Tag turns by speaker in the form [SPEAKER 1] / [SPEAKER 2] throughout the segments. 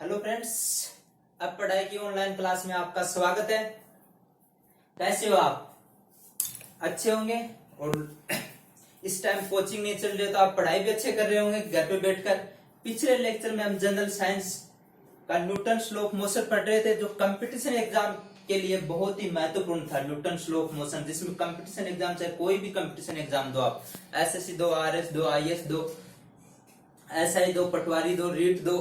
[SPEAKER 1] Hello friends, अब पढ़ाई की ऑनलाइन क्लास में आपका स्वागत है। कैसे हो आप? अच्छे होंगे। और इस टाइम कोचिंग नहीं चल रही तो आप पढ़ाई भी अच्छे कर रहे होंगे घर पे बैठकर। पिछले लेक्चर में हम जनरल साइंस का न्यूटन्स लॉ ऑफ मोशन पढ़ रहे थे, जो कंपटीशन एग्जाम के लिए बहुत ही महत्वपूर्ण था। न्यूटन्स लॉ ऑफ मोशन, जिसमें कंपटीशन एग्जाम चाहे कोई भी कंपटीशन एग्जाम दो, आप एसएससी दो, आरएस दो, आईएएस दो, एसआई दो, पटवारी दो, रीट दो,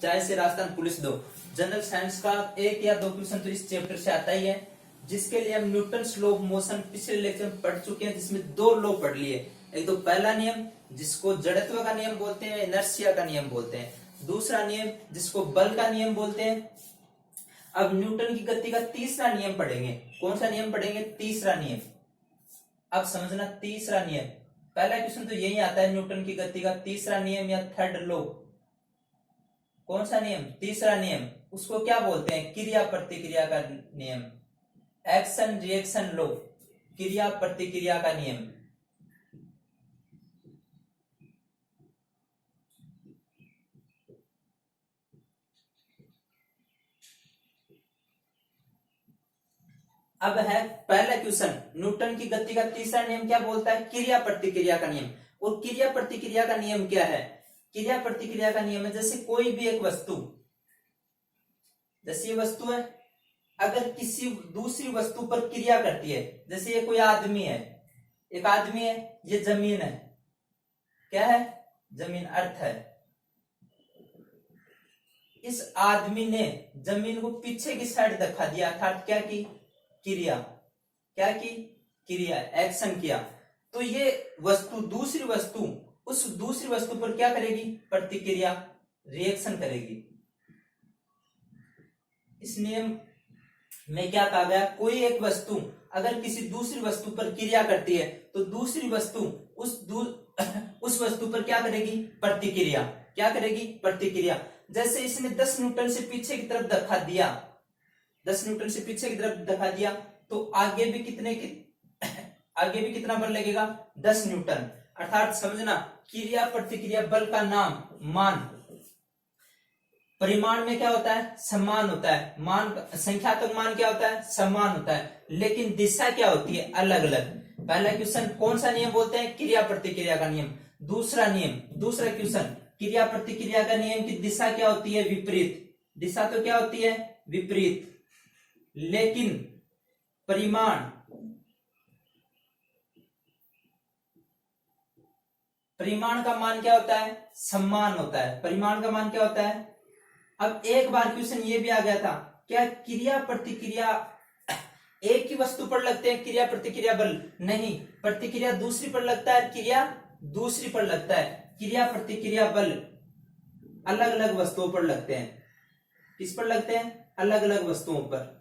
[SPEAKER 1] चाहे से राजस्थान पुलिस दो, जनरल साइंस का एक या दो क्वेश्चन तो इस चैप्टर से आता ही है, जिसके लिए हम न्यूटन्स लॉ ऑफ मोशन पिछले लेक्चर में पढ़ चुके हैं, जिसमें दो लॉ पढ़ लिए। एक तो पहला नियम जिसको जड़त्व का नियम बोलते हैं, इनर्शिया का नियम बोलते हैं। दूसरा नियम जिसको बल का नियम बोलते हैं। अब न्यूटन की गति का तीसरा नियम पढ़ेंगे। कौन सा नियम पढ़ेंगे? तीसरा नियम। अब समझना, तीसरा नियम। पहला क्वेश्चन तो यही आता है, न्यूटन की गति का तीसरा नियम या थर्ड लॉ। कौन सा नियम? तीसरा नियम। उसको क्या बोलते हैं? क्रिया प्रतिक्रिया का नियम, एक्शन रिएक्शन लॉ, क्रिया प्रतिक्रिया का नियम। अब है पहला क्वेश्चन, न्यूटन की गति का तीसरा नियम क्या बोलता है? क्रिया प्रतिक्रिया का नियम। और क्रिया प्रतिक्रिया का नियम क्या है? क्रिया प्रतिक्रिया का नियम है, जैसे कोई भी एक वस्तु, जैसे ये वस्तु है, अगर किसी दूसरी वस्तु पर क्रिया करती है, जैसे ये कोई आदमी है, एक आदमी है, ये जमीन है, क्या है? जमीन, अर्थ है। इस आदमी ने जमीन को पीछे की साइड धक्का दिया, अर्थात क्या की? क्रिया। क्या की? क्रिया, एक्शन किया। तो ये वस्तु, दूसरी वस्तु, उस दूसरी वस्तु पर क्या करेगी? प्रतिक्रिया, रिएक्शन करेगी। इस नियम में क्या कहा गया? कोई एक वस्तु अगर किसी दूसरी वस्तु पर क्रिया करती है तो दूसरी वस्तु उस वस्तु पर क्या करेगी? प्रतिक्रिया। क्या करेगी? प्रतिक्रिया। जैसे इसने 10 न्यूटन से पीछे की तरफ धक्का दिया, 10 न्यूटन से पीछे की तरफ धक्का दिया, तो आगे भी आगे भी कितना बल लगेगा? 10 न्यूटन। अर्थात समझना, क्रिया प्रतिक्रिया बल का नाम, मान, परिमाण में क्या होता है? समान होता है। मान, संख्यात्मक मान क्या होता है? समान होता है, लेकिन दिशा क्या होती है? अलग अलग। पहला क्वेश्चन कौन सा नियम बोलते हैं? क्रिया प्रतिक्रिया का नियम। दूसरा नियम, दूसरा क्वेश्चन, क्रिया प्रतिक्रिया का नियम की दिशा क्या होती है? विपरीत। दिशा तो क्या होती है? विपरीत। लेकिन परिमाण, परिमाण का मान क्या होता है? समान होता है। परिमाण का मान क्या होता है? अब एक बार क्वेश्चन ये भी आ गया था, क्या क्रिया प्रतिक्रिया एक ही वस्तु पर लगते हैं क्रिया प्रतिक्रिया बल? नहीं, प्रतिक्रिया दूसरी पर लगता है, क्रिया दूसरी पर लगता है। क्रिया प्रतिक्रिया बल अलग अलग वस्तुओं पर लगते हैं। किस पर लगते हैं? अलग अलग वस्तुओं पर।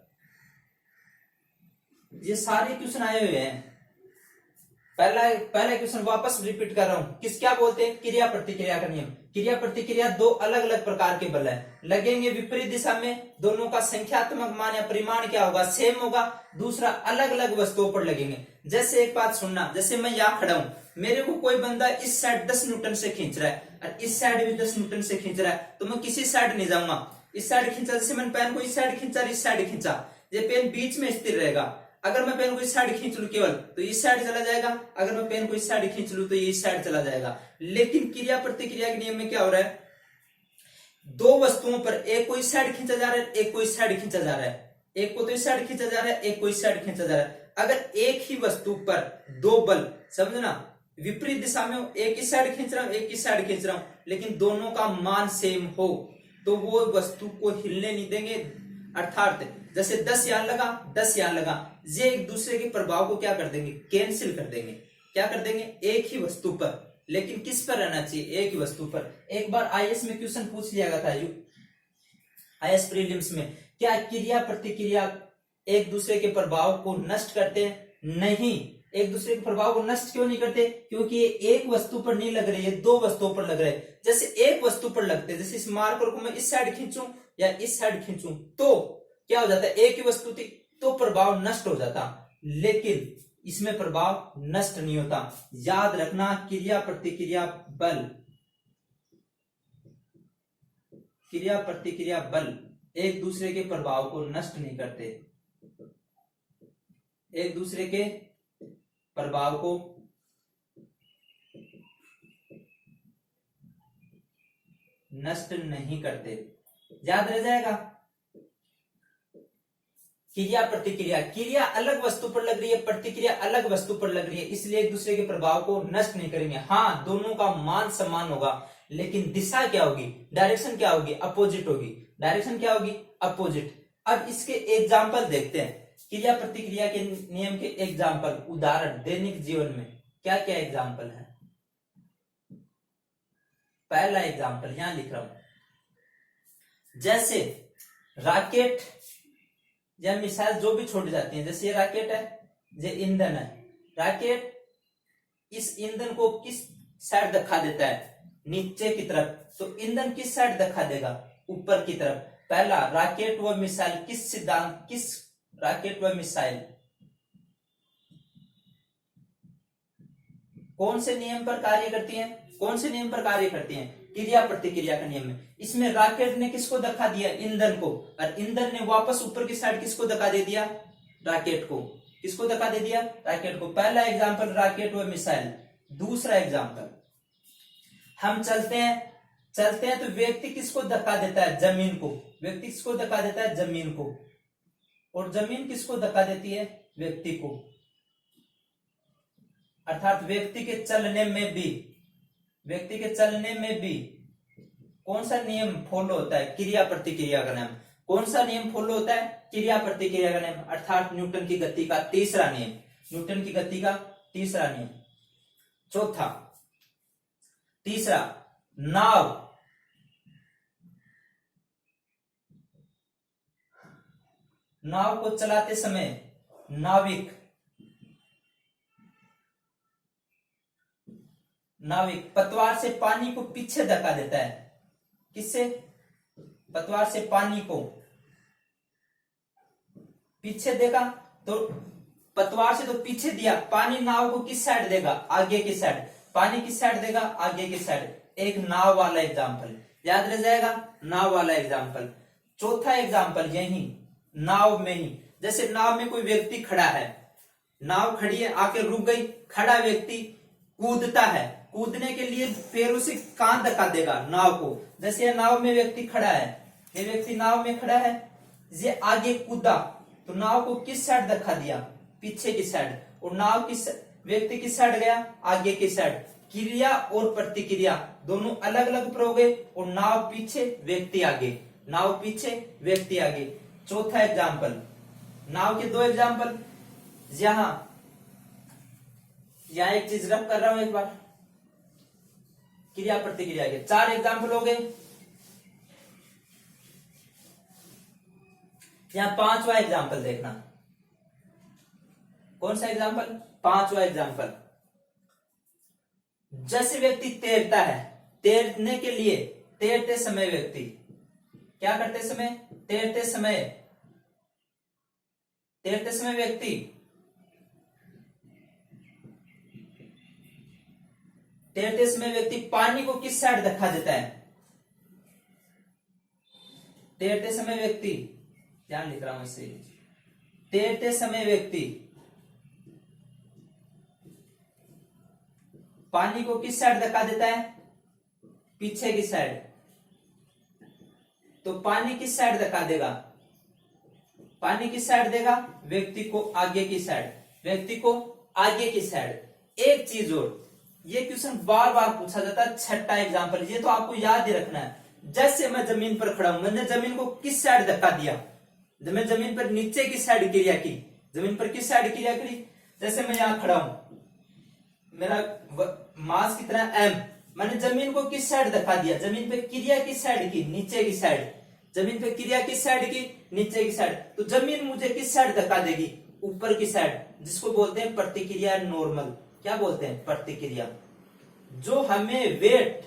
[SPEAKER 1] ये सारे क्वेश्चन आए हुए हैं। पहला क्वेश्चन वापस रिपीट कर रहा हूं, किस क्या बोलते हैं? क्रिया प्रतिक्रिया का नियम। क्रिया प्रतिक्रिया दो अलग अलग प्रकार के बल है, लगेंगे विपरीत दिशा में, दोनों का संख्यात्मक मान या परिमाण क्या होगा? सेम होगा। दूसरा, अलग अलग वस्तुओं पर लगेंगे। जैसे एक बात सुनना, जैसे मैं यहां खड़ा हूं, मेरे को कोई बंदा इस साइड 10 न्यूटन से खींच रहा है और इस साइड भी 10 न्यूटन से खींच रहा है, तो मैं किसी साइड नहीं जाऊंगा। इस साइड खींचा, जैसे मैंने पेन को इस साइड खींचा, इस साइड खींचा, ये पेन बीच में स्थिर रहेगा। अगर मैं पेन को इस साइड खींच लू केवल, तो इस साइड चला जाएगा। अगर मैं पेन को इस साइड खींच लू तो ये इस साइड चला जाएगा। लेकिन क्रिया प्रतिक्रिया के नियम में क्या हो रहा है? दो वस्तुओं पर एक को इस साइड खींचा जा रहा है, एक को इस साइड खींचा जा रहा है। एक को तो इस साइड खींचा जा रहा है, एक को इस साइड खींचा जा रहा है। अगर एक ही वस्तु पर दो बल, समझना, विपरीत दिशा में हो, एक इस साइड खींच रहा हूं, एक इस साइड खींच रहा हूं, लेकिन दोनों का मान सेम हो, तो वो वस्तु को हिलने नहीं देंगे। अर्थात जैसे 10 यहां लगा, 10 यहां लगा, ये एक दूसरे के प्रभाव को क्या कर देंगे? कैंसिल कर देंगे। क्या कर देंगे? एक ही वस्तु पर, लेकिन किस पर रहना चाहिए? एक ही वस्तु पर। एक बार आईएएस में क्वेश्चन पूछ लिया गया था, आईएएस प्रीलिम्स में, क्या क्रिया प्रतिक्रिया एक दूसरे के प्रभाव को नष्ट करते हैं? नहीं। एक दूसरे के प्रभाव को नष्ट क्यों नहीं करते? क्योंकि ये एक वस्तु पर नहीं लग रहे, ये दो वस्तुओं पर लग रहे। जैसे एक वस्तु पर लगते हैं, जैसे इस मार्कर को मैं इस साइड खींचूं या इस साइड खींचूं, तो क्या हो जाता है? एक ही वस्तु थी तो प्रभाव नष्ट हो जाता, लेकिन इसमें प्रभाव नष्ट नहीं होता। याद रखना, क्रिया प्रतिक्रिया बल क्रिया प्रतिक्रिया बल एक दूसरे के प्रभाव को नष्ट नहीं करते, एक दूसरे के प्रभाव को नष्ट नहीं करते। याद रह जाएगा। क्रिया प्रतिक्रिया, क्रिया अलग वस्तु पर लग रही है, प्रतिक्रिया अलग वस्तु पर लग रही है, इसलिए एक दूसरे के प्रभाव को नष्ट नहीं करेंगे। हाँ, दोनों का मान समान होगा, लेकिन दिशा क्या होगी, डायरेक्शन क्या होगी, अपोजिट होगी। डायरेक्शन क्या होगी, अपोजिट। अब इसके एग्जाम्पल देखते हैं, क्रिया प्रतिक्रिया के नियम के एग्जाम्पल, उदाहरण दैनिक जीवन में क्या क्या एग्जाम्पल है। पहला एग्जाम्पल यहां लिख रहा हूं, जैसे रॉकेट या मिसाइल जो भी छोड़ी जाती है, जैसे ये रॉकेट है, ये ईंधन है। रॉकेट इस ईंधन को किस साइड दिखा देता है, नीचे की तरफ, तो ईंधन किस साइड दिखा देगा, ऊपर की तरफ। पहला, रॉकेट व मिसाइल किस सिद्धांत, किस रॉकेट व मिसाइल कौन से नियम पर कार्य करती हैं, कौन से नियम पर कार्य करती हैं, क्रिया प्रतिक्रिया का नियम में। इसमें रॉकेट ने किसको धक्का दिया, ईंधन को, और ईंधन ने वापस ऊपर की साइड किसको धक्का दे दिया, रॉकेट को। किसको धक्का दे दिया, रॉकेट को। पहला एग्जांपल रॉकेट व मिसाइल। दूसरा एग्जांपल, हम चलते हैं तो व्यक्ति किसको धक्का देता है, जमीन को। व्यक्ति किसको धक्का देता है, जमीन को, और जमीन किसको धक्का देती है, व्यक्ति को। अर्थात व्यक्ति के चलने में भी कौन सा नियम फॉलो होता है, क्रिया प्रतिक्रिया का नियम। कौन सा नियम फॉलो होता है, क्रिया प्रतिक्रिया का नियम, अर्थात न्यूटन की गति का तीसरा नियम। न्यूटन की गति का तीसरा नियम। चौथा, तीसरा, नाव को चलाते समय नाविक पतवार से पानी को पीछे धक्का देता है। किससे, पतवार से पानी को पीछे देगा, तो पतवार से तो पीछे दिया, पानी नाव को किस साइड देगा, आगे की साइड। पानी किस साइड देगा, आगे की साइड। एक नाव वाला एग्जाम्पल याद रह जाएगा, नाव वाला एग्जाम्पल। चौथा एग्जाम्पल यही नाव में ही, जैसे नाव में कोई व्यक्ति खड़ा है, नाव खड़ी है, आके रुक गई, खड़ा व्यक्ति कूदता है, कूदने के लिए पैरों से कहां धक्का देगा, नाव को। जैसे ये नाव में व्यक्ति खड़ा है, ये व्यक्ति नाव में खड़ा है, ये आगे कूदा, तो नाव को किस साइड धक्का दिया, पीछे की साइड। और नाव किस, व्यक्ति किस साइड गया, आगे की साइड। क्रिया और प्रतिक्रिया दोनों अलग अलग प्रयोग है, और नाव पीछे व्यक्ति आगे, नाव पीछे व्यक्ति आगे। चौथा एग्जाम्पल, नाव के दो एग्जाम्पल। यहां एक चीज रब कर रहा हूं, एक बार क्रिया प्रतिक्रिया के 4 एग्जाम्पल हो गए। यहां 5वां एग्जाम्पल देखना। कौन सा एग्जाम्पल, 5वां एग्जाम्पल। जैसे व्यक्ति तैरता है, तैरने के लिए तैरते समय व्यक्ति क्या करते समय, तैरते समय व्यक्ति पानी को किस साइड धक्का देता है, तैरते समय व्यक्ति, ध्यान लिख रहा हूं इसे, तैरते समय व्यक्ति पानी को किस साइड धक्का देता है, पीछे की साइड। तो पानी किस साइड धक्का देगा, पानी किस साइड देगा, व्यक्ति को आगे की साइड, व्यक्ति को आगे की साइड। एक चीज और, ये क्वेश्चन बार बार पूछा जाता है, 6ठा एग्जाम्पल, ये तो आपको याद ही रखना है। जैसे मैं जमीन पर खड़ा हूं, मैंने जमीन को किस साइड धक्का दिया, जब मैं जमीन पर नीचे की साइड क्रिया की, जमीन पर किस साइड क्रिया करी। जैसे मैं यहां खड़ा हूं, मेरा मास कितना m, मैंने जमीन को किस साइड धक्का दिया, जमीन पे क्रिया किस साइड की, नीचे की साइड। जमीन पे क्रिया किस साइड की, नीचे की साइड। तो जमीन मुझे किस साइड धक्का देगी, ऊपर की साइड, जिसको बोलते हैं प्रतिक्रिया नॉर्मल। क्या बोलते हैं, प्रतिक्रिया। जो हमें वेट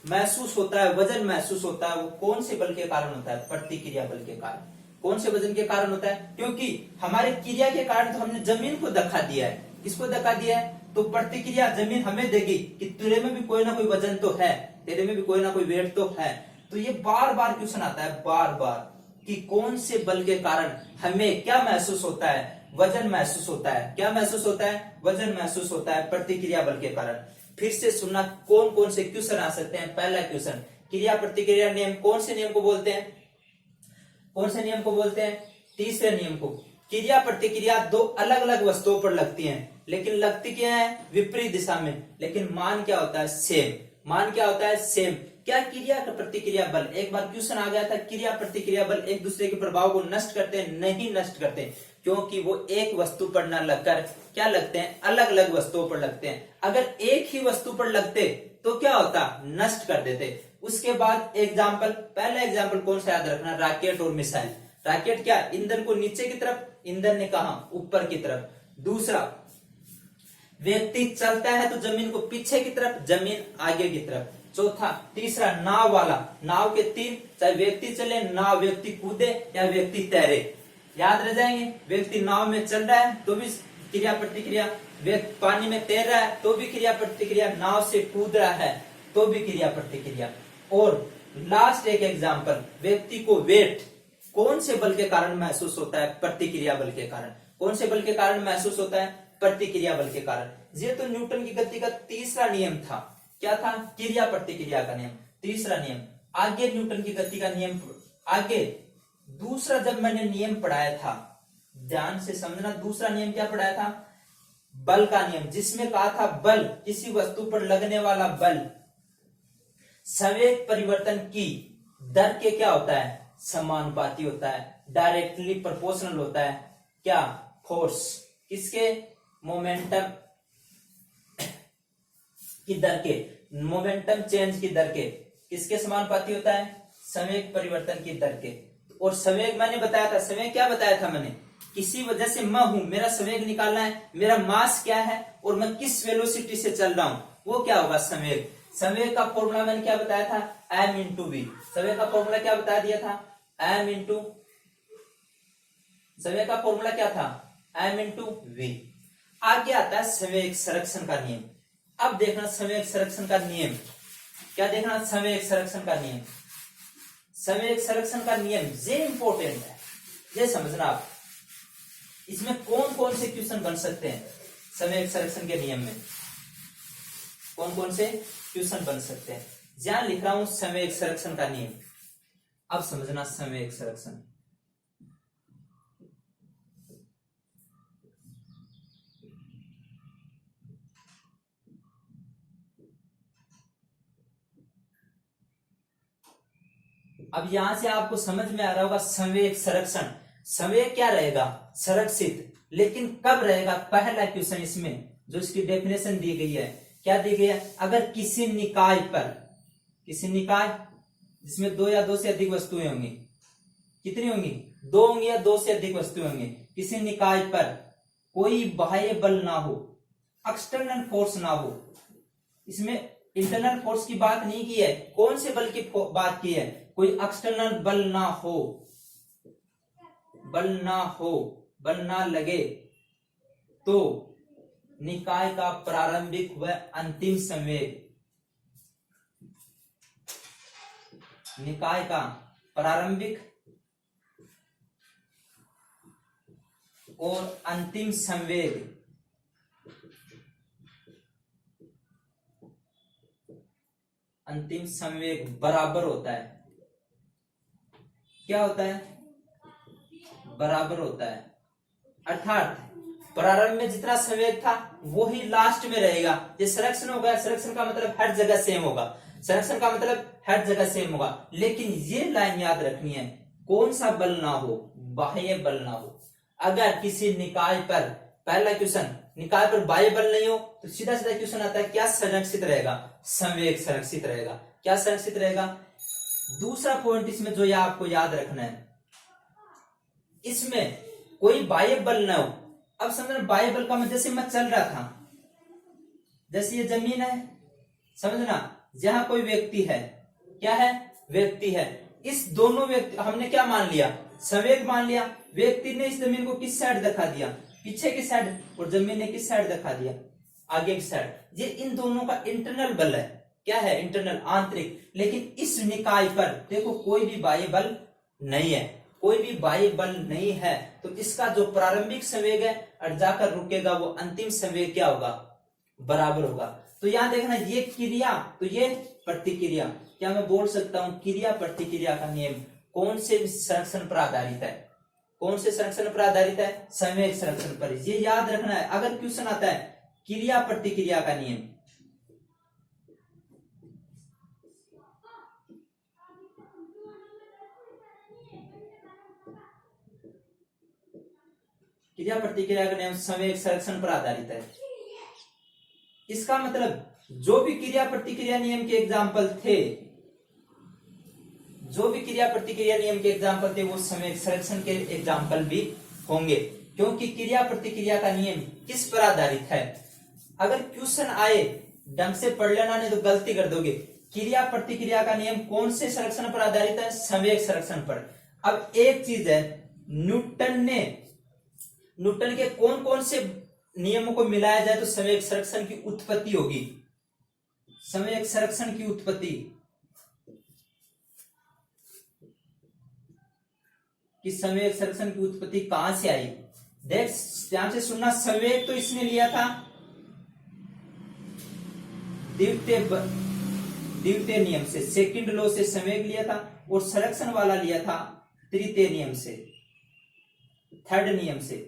[SPEAKER 1] महसूस होता है, वजन महसूस होता है, वो कौन से बल के कारण होता है, प्रतिक्रिया बल के कारण। कौन से वजन के कारण होता है, क्योंकि हमारे क्रिया के कारण तो हमने जमीन को धक्का दिया है। किसको धक्का दिया है, तो प्रतिक्रिया जमीन हमें देगी कि तेरे में भी कोई ना कोई वजन तो है, तेरे में भी कोई ना कोई वेट तो है। तो ये बार बार क्वेश्चन आता है, बार बार, कि कौन से बल के कारण हमें क्या महसूस होता है, वजन महसूस होता है। क्या महसूस होता है? वजन महसूस होता है प्रतिक्रिया बल के कारण। फिर से सुनना कौन कौन से क्वेश्चन आ सकते हैं। पहला क्वेश्चन, क्रिया प्रतिक्रिया नियम, कौन से नियम को बोलते हैं? कौन से नियम को बोलते हैं? तीसरे नियम को। क्रिया प्रतिक्रिया दो अलग अलग वस्तुओं पर लगती हैं, लेकिन लगती क्या है? विपरीत दिशा में, लेकिन मान क्या होता है? सेम। मान क्या होता है? सेम। क्या क्रिया का प्रतिक्रिया बल, एक बार क्वेश्चन आ गया था, क्रिया प्रतिक्रिया बल एक दूसरे के प्रभाव को नष्ट करते हैं? नहीं नष्ट करते, क्योंकि वो एक वस्तु पर न लगकर क्या लगते हैं? अलग अलग वस्तुओं पर लगते हैं। अगर एक ही वस्तु पर लगते तो क्या होता? नष्ट कर देते। उसके बाद एग्जाम्पल, पहला एग्जाम्पल कौन सा याद रखना? रॉकेट और मिसाइल। रॉकेट क्या? ईंधन को नीचे की तरफ, ईंधन ने कहा ऊपर की तरफ। दूसरा, व्यक्ति चलता है तो जमीन को पीछे की तरफ, जमीन आगे की तरफ। चौथा, तीसरा, नाव वाला, नाव के तीन, चाहे व्यक्ति चले, नाव, व्यक्ति कूदे या व्यक्ति तैरे, याद रह जाएंगे। व्यक्ति नाव में चल रहा है तो भी क्रिया प्रतिक्रिया, व्यक्ति पानी में तैर रहा है तो भी क्रिया प्रतिक्रिया, नाव से कूद रहा है तो भी क्रिया प्रतिक्रिया। और लास्ट एक एग्जाम्पल, व्यक्ति को वेट कौन से बल के कारण महसूस होता है? प्रतिक्रिया बल के कारण। कौन से बल के कारण महसूस होता है? प्रतिक्रिया बल के कारण। ये तो न्यूटन की गति का तीसरा नियम था। क्या था? क्रिया प्रतिक्रिया का नियम, तीसरा नियम। आगे न्यूटन की गति का नियम, आगे दूसरा जब मैंने नियम पढ़ाया था, ध्यान से समझना, दूसरा नियम क्या पढ़ाया था? बल का नियम, जिसमें कहा था बल, किसी वस्तु पर लगने वाला बल संवेग परिवर्तन की दर के क्या होता है? समानुपाती होता है, डायरेक्टली प्रोपोर्शनल होता है। क्या? फोर्स किसके? मोमेंटम की दर के, मोमेंटम चेंज की दर के किसके समानुपाती होता है? संवेग परिवर्तन की दर के। और संवेग मैंने बताया था, संवेग क्या बताया था मैंने? किसी वजह से मैं हूं, मेरा संवेग निकालना है, मेरा मास क्या है और मैं किस वेलोसिटी से चल रहा हूं, वो क्या होगा? संवेग। संवेग का फॉर्मूला मैंने क्या बताया था? m into v. संवेग का फॉर्मूला क्या बता दिया था? m इंटू, संवेग का फॉर्मूला क्या था? m into v. आगे आता है संवेग संरक्षण का नियम। अब देखना संवेग संरक्षण का नियम, क्या देखना? संवेग संरक्षण का नियम। संवेग संरक्षण का नियम ये इंपॉर्टेंट है, ये समझना आप। इसमें कौन कौन से क्वेश्चन बन सकते हैं? संवेग संरक्षण के नियम में कौन कौन से क्वेश्चन बन सकते हैं? जहां लिख रहा हूं संवेग संरक्षण का नियम, अब समझना संवेग संरक्षण। अब यहां से आपको समझ में आ रहा होगा संवेग संरक्षण। संवेग क्या रहेगा? संरक्षित, लेकिन कब रहेगा? पहला क्वेश्चन इसमें जो इसकी डेफिनेशन दी गई है, क्या दी गई है? अगर किसी निकाय पर, किसी निकाय जिसमें दो या दो से अधिक वस्तुएं होंगी, कितनी होंगी? दो होंगी या दो से अधिक वस्तुएं होंगी, किसी निकाय पर कोई बाह्य बल ना हो, एक्सटर्नल फोर्स ना हो। इसमें इंटरनल फोर्स की बात नहीं की है, कौन से बल की बात की है? कोई एक्सटर्नल बल ना हो, बल ना हो, बल ना लगे, तो निकाय का प्रारंभिक व अंतिम संवेग, निकाय का प्रारंभिक और अंतिम संवेग बराबर होता है। क्या होता है? बराबर होता है। अर्थात प्रारंभ में जितना संवेग था वो ही लास्ट में रहेगा। ये संरक्षण होगा, संरक्षण का मतलब हर जगह सेम होगा, संरक्षण का मतलब हर जगह सेम होगा। लेकिन ये लाइन याद रखनी है, कौन सा बल ना हो? बाह्य बल ना हो। अगर किसी निकाय पर, पहला क्वेश्चन, निकाय पर बाह्य बल नहीं हो तो सीधा सीधा क्वेश्चन आता है, क्या संरक्षित रहेगा? संवेग संरक्षित रहेगा। क्या संरक्षित रहेगा? दूसरा पॉइंट इसमें जो आपको याद रखना है, इसमें कोई बाह्य बल ना हो। अब समझना, बाह्य बल का मतलब जैसे मैं चल रहा था, जैसे ये जमीन है, समझना, जहां कोई व्यक्ति है, क्या है? व्यक्ति है। इस दोनों व्यक्ति, हमने क्या मान लिया? संवेग मान लिया। व्यक्ति ने इस जमीन को किस साइड दिखा दिया? पीछे की साइड, और जमीन ने किस साइड दिखा दिया? आगे की साइड। ये इन दोनों का इंटरनल बल है। क्या है, इंटरनल आंतरिक। लेकिन इस निकाय पर देखो कोई भी बाह्य बल नहीं है, कोई भी बाह्य बल नहीं है, तो इसका जो प्रारंभिक संवेग है और जाकर रुकेगा वो अंतिम संवेग क्या होगा, बराबर होगा। तो यहां देखना ये क्रिया तो ये प्रतिक्रिया, क्या मैं बोल सकता हूं क्रिया प्रतिक्रिया का नियम कौन से संरक्षण पर आधारित है, कौन से संरक्षण पर आधारित है, संवेग संरक्षण पर। ये याद रखना है, अगर क्वेश्चन आता है क्रिया प्रतिक्रिया का नियम, क्रिया प्रतिक्रिया का नियम संवेग संरक्षण पर आधारित है, इसका मतलब जो भी क्रिया प्रतिक्रिया नियम के एग्जाम्पल थे, जो भी क्रिया प्रतिक्रिया नियम के एग्जाम्पल थे वो संवेग संरक्षण के एग्जाम्पल भी होंगे, क्योंकि क्रिया प्रतिक्रिया का नियम किस पर आधारित है। अगर क्वेश्चन आए ढंग से पढ़ लेना, नहीं तो गलती कर दोगे। क्रिया प्रतिक्रिया का नियम कौन से संरक्षण पर आधारित है, संवेग संरक्षण पर। अब एक चीज है, न्यूटन के कौन कौन से नियमों को मिलाया जाए तो संवेग संरक्षण की उत्पत्ति होगी, संवेग संरक्षण की उत्पत्ति, कि संवेग संरक्षण की उत्पत्ति कहां से आई। देख ध्यान से सुनना, संवेग तो इसने लिया था द्वितीय नियम से, सेकंड लॉ से संवेग लिया था, और संरक्षण वाला लिया था तृतीय नियम से, थर्ड नियम से।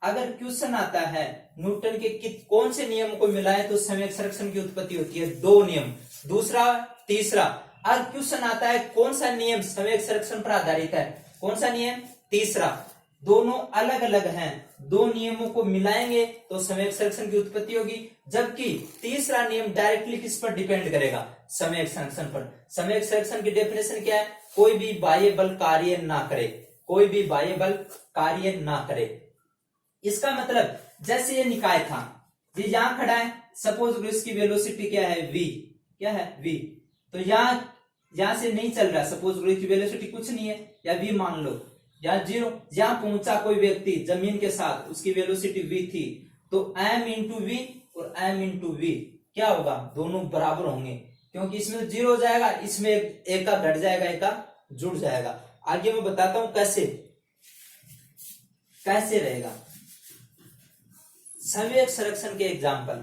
[SPEAKER 1] अगर क्वेश्चन आता है न्यूटन के कौन से नियम को मिलाए तो संवेग संरक्षण की उत्पत्ति होती है, दो नियम, दूसरा तीसरा। अगर क्वेश्चन आता है कौन सा नियम संवेग संरक्षण पर आधारित है, कौन सा नियम, तीसरा, दोनों अलग अलग हैं, दो नियमों को मिलाएंगे तो संवेग संरक्षण की उत्पत्ति होगी, जबकि तीसरा नियम डायरेक्टली किस पर डिपेंड करेगा, संवेग संरक्षण पर। संवेग संरक्षण की डेफिनेशन क्या है, कोई भी बाह्य बल कार्य ना करे, कोई भी बाह्य बल कार्य ना करे। इसका मतलब जैसे ये निकाय था, ये यहां खड़ा है, सपोज इसकी वेलोसिटी क्या है, v, क्या है, v, तो यहां से नहीं चल रहा, सपोज इसकी वेलोसिटी कुछ नहीं है, या v मान लो, या 0, यहां पहुंचा कोई व्यक्ति जमीन के साथ, उसकी वेलोसिटी v थी, तो m इंटू वी और m इंटू वी क्या होगा, दोनों बराबर होंगे, क्योंकि इसमें 0 हो जाएगा, इसमें एक का घट जाएगा, एक का जुड़ जाएगा। आगे मैं बताता हूं कैसे रहेगा। संवेग संरक्षण के एग्जाम्पल,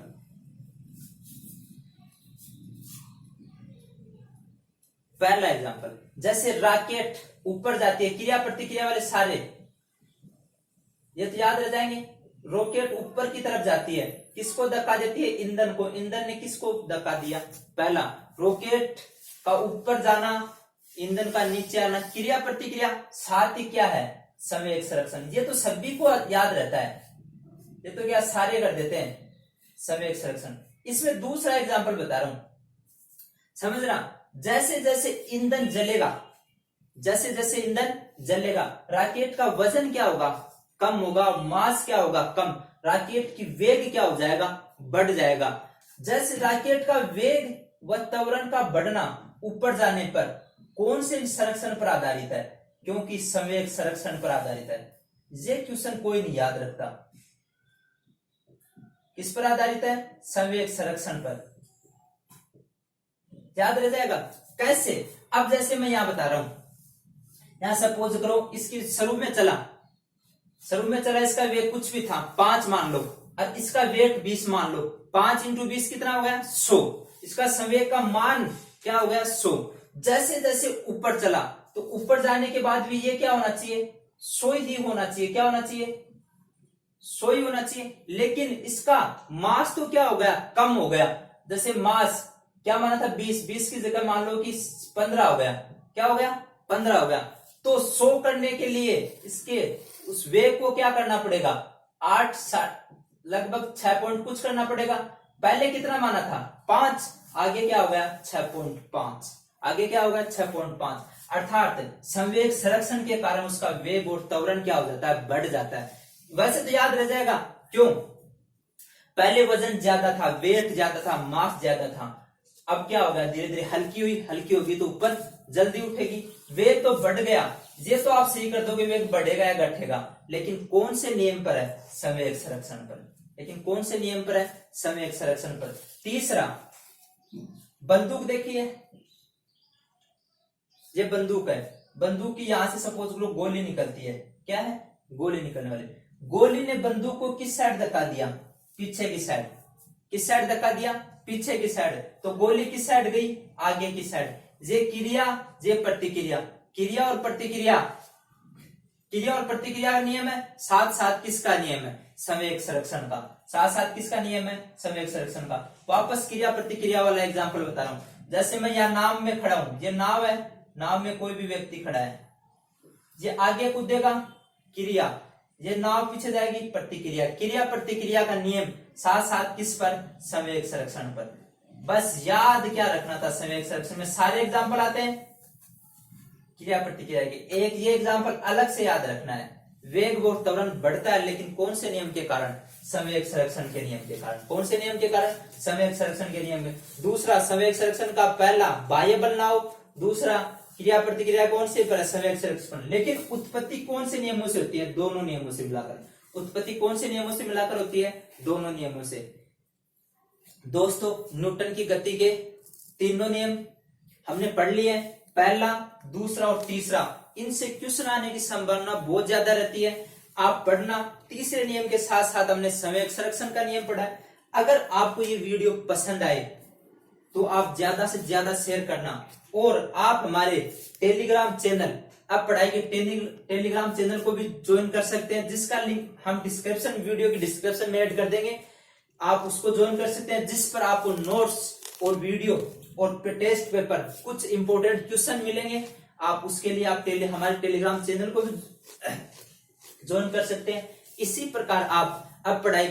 [SPEAKER 1] पहला एग्जाम्पल, जैसे रॉकेट ऊपर जाती है, क्रिया प्रतिक्रिया वाले सारे ये तो याद रह जाएंगे। रॉकेट ऊपर की तरफ जाती है, किसको धक्का देती है, ईंधन को, ईंधन ने किसको धक्का दिया, पहला, रॉकेट का ऊपर जाना, ईंधन का नीचे आना, क्रिया प्रतिक्रिया, साथ ही क्या है, संवेग संरक्षण। ये तो सभी को याद रहता है, ये तो क्या सारे कर देते हैं, संवेग संरक्षण। इसमें दूसरा एग्जाम्पल बता रहा हूं, समझना, जैसे जैसे ईंधन जलेगा, जैसे जैसे ईंधन जलेगा, रॉकेट का वजन क्या होगा, कम होगा, मास क्या होगा, कम, रॉकेट की वेग क्या हो जाएगा, बढ़ जाएगा। जैसे रॉकेट का वेग व त्वरण का बढ़ना ऊपर जाने पर कौन से संरक्षण पर आधारित है, क्योंकि संवेग संरक्षण पर आधारित है। ये क्वेश्चन कोई नहीं याद रखता, किस पर आधारित है, संवेग संरक्षण पर, याद रह जाएगा। कैसे, अब जैसे मैं यहां बता रहा हूं, यहां सपोज करो इसकी शुरू में चला, इसका वेग कुछ भी था 5 मान लो, और इसका वेट 20 मान लो, 5 इंटू 20 कितना हो गया, 100, इसका संवेग का मान क्या हो गया, 100। जैसे जैसे ऊपर चला, तो ऊपर जाने के बाद भी ये क्या होना चाहिए, 100 ही होना चाहिए, क्या होना चाहिए, 100 ही होना चाहिए। लेकिन इसका मास तो क्या हो गया, कम हो गया। जैसे मास क्या माना था, 20 की जगह मान लो कि 15 हो गया, क्या हो गया, 15 हो गया। तो 100 करने के लिए इसके उस वेग को क्या करना पड़ेगा, 8 लगभग 6 पॉइंट कुछ करना पड़ेगा। पहले कितना माना था, 5, आगे क्या हो गया, 6.5, आगे क्या होगा, 6.5। अर्थात संवेग संरक्षण के कारण उसका वेग और त्वरण क्या हो जाता है, बढ़ जाता है। वैसे तो याद रह जाएगा, क्यों, पहले वजन ज्यादा था, वेट ज्यादा था, मास ज्यादा था, अब क्या होगा, धीरे धीरे हल्की हुई, हल्की होगी तो ऊपर जल्दी उठेगी, वेग तो बढ़ गया। ये तो आप सही कर दोगे, वेग बढ़ेगा या घटेगा, लेकिन कौन से नियम पर है, संवेग संरक्षण पर, लेकिन कौन से नियम पर है, संवेग संरक्षण पर। तीसरा, बंदूक देखिए, ये बंदूक है, बंदूक की यहां से सपोज करो गोली निकलती है, क्या है, गोली निकलने वाली, गोली ने बंदूक को किस साइड धक्का दिया, पीछे की साइड, किस साइड धक्का दिया, पीछे की साइड, तो गोली किस साइड गई, आगे की साइड। ये क्रिया, ये प्रतिक्रिया, क्रिया और प्रतिक्रिया, क्रिया और प्रतिक्रिया का नियम है, साथ साथ किसका नियम है, संवेग संरक्षण का, साथ साथ किसका नियम है, संवेग संरक्षण का। वापस क्रिया प्रतिक्रिया वाला एग्जांपल बता रहा हूं, जैसे मैं यहाँ नाव में खड़ा हूं, ये नाव है, नाव में कोई भी व्यक्ति खड़ा है, ये आगे कूदेगा, क्रिया, ये नाव पीछे जाएगी, प्रतिक्रिया, क्रिया प्रतिक्रिया का नियम साथ साथ किस पर, संवेग संरक्षण पर। बस याद क्या रखना था, संवेग संरक्षण में सारे एग्जांपल आते हैं क्रिया प्रतिक्रिया के, एक ये एग्जांपल अलग से याद रखना है। वेग व त्वरण बढ़ता है, लेकिन कौन से नियम के कारण, संवेग संरक्षण के नियम के कारण, कौन से नियम के कारण, संवेग संरक्षण के नियम के। दूसरा, संवेग संरक्षण का पहला बाह्य बल ना हो, दूसरा क्रिया प्रतिक्रिया कौन से पर, संवेग संरक्षण, लेकिन उत्पत्ति कौन से नियमों से होती है, दोनों नियमों से मिलाकर, उत्पत्ति कौन से नियमों से मिलाकर होती है, दोनों नियमों से। दोस्तों, न्यूटन की गति के तीनों नियम हमने पढ़ लिए, पहला, दूसरा और तीसरा, इनसे क्वेश्चन आने की संभावना बहुत ज्यादा रहती है, आप पढ़ना। तीसरे नियम के साथ साथ हमने संवेग संरक्षण का नियम पढ़ा है। अगर आपको ये वीडियो पसंद आए तो आप ज्यादा से ज्यादा शेयर करना, और आप हमारे टेलीग्राम चैनल, आप पढ़ाई के टेलीग्राम चैनल को भी ज्वाइन कर सकते हैं, जिसका लिंक हम डिस्क्रिप्शन, वीडियो की डिस्क्रिप्शन में ऐड कर देंगे, आप उसको ज्वाइन कर सकते हैं, जिस पर आपको नोट्स और वीडियो और टेस्ट पेपर, कुछ इंपोर्टेंट क्वेश्चन मिलेंगे। आप उसके लिए आप हमारे टेलीग्राम चैनल को भी ज्वाइन कर सकते हैं। इसी प्रकार आप अब पढ़ाई